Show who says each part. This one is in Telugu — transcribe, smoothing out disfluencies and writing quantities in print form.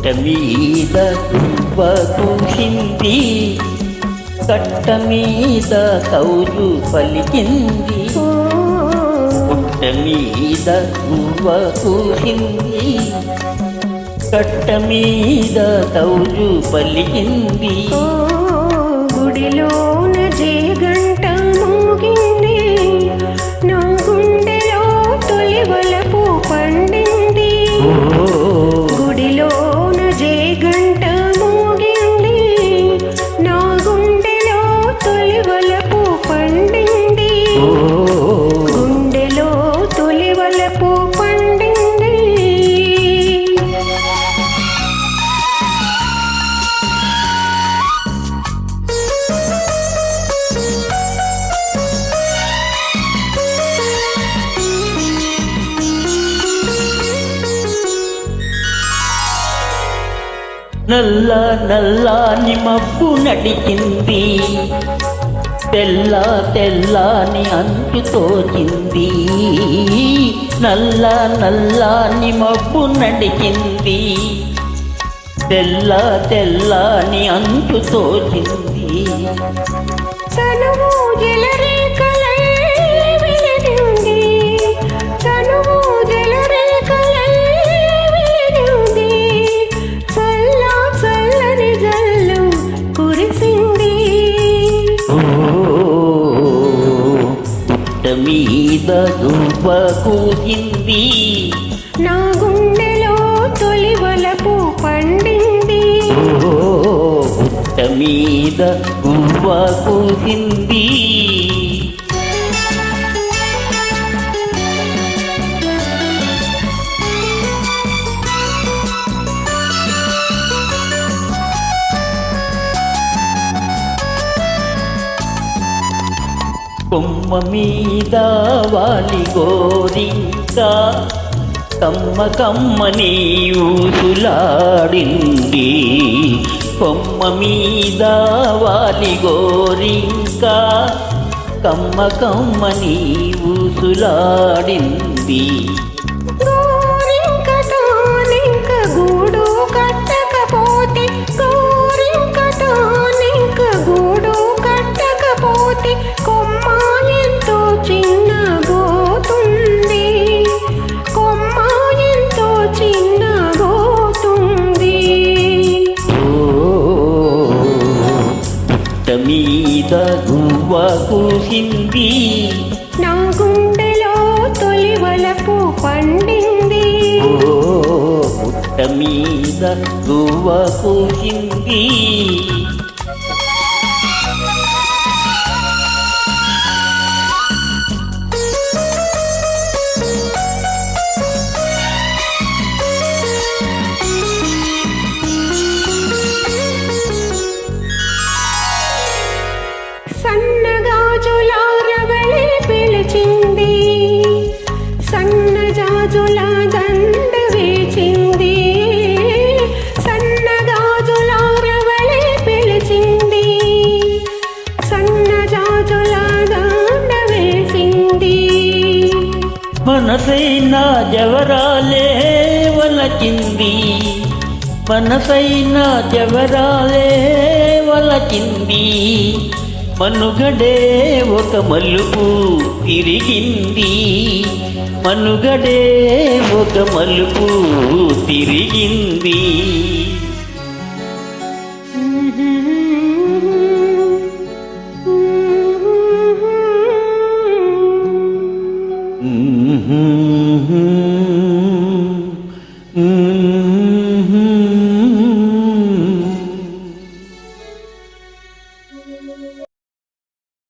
Speaker 1: పుట్ట మీద తువ్వ కూసింది, కట్ట మీద కౌలు పలికింది. పుట్ట మీద తువ్వ కూసింది, కట్ట మీద కౌలు పలికింది.
Speaker 2: గుడిలోన జేగంట మోగింది, నా గుండెలో తొలి వలపు పండింది. గుడిలోన జేగంట మోగింది, నా గుండెలో తొలి వలపు పండింది. గుండెలో తొలి వలపు పండింది.
Speaker 1: నల్ల నల్లాని మబ్బు నడిచింది, తెల్ల తెల్లాని అంచు తోచింది. నల్ల నల్లాని మబ్బు నడిచింది, తెల్ల తెల్లాని అంచు తోచింది.
Speaker 2: చనువు జలరేఖలై వెలిగింది, చనువు జలరేఖలై వెలిగింది. చల్ల చల్లని జల్లు కురిసింది.
Speaker 1: పుట్ట మీద దువ్వ కూసింది,
Speaker 2: నా గుండెలో తొలి వలపు పండింది.
Speaker 1: పుట్ట మీద దువ్వ కూసింది. కొమ్మ మీద వాలి గోరింకా కమ్మ కమ్మని ఊసులాడింది. కొమ్మ మీద వాలి గోరింకా కమ్మ కమ్మని ఊసులాడింది.
Speaker 2: గోరింకతో నింక గూడు కట్టకపోతే, గోరింకతో నింక గూడు కట్టకపోతే కొమ్మ ఎంతో చిన్నగోతుంది, కొమ్మ ఎంతో చిన్నగోతుంది.
Speaker 1: పుట్ట మీద గువ్వ కూసింది,
Speaker 2: నా గుండెలో తొలి వలపు పండింది.
Speaker 1: పుట్ట మీద గువ్వ కూసింది.
Speaker 2: సన్నగాజుల రవళి పిలిచింది, సన్నజాజుల దండ వేచింది. సన్నగాజుల రవళి పిలిచింది, సన్నజాజుల దండ వేసింది.
Speaker 1: మనసైన జవరాలే వలచింది, మనసైన జవరాలే వలచింది. మనుగడే ఒక మలుపు తిరిగింది, మనుగడే ఒక మలుపు తిరిగింది. Mm-hmm.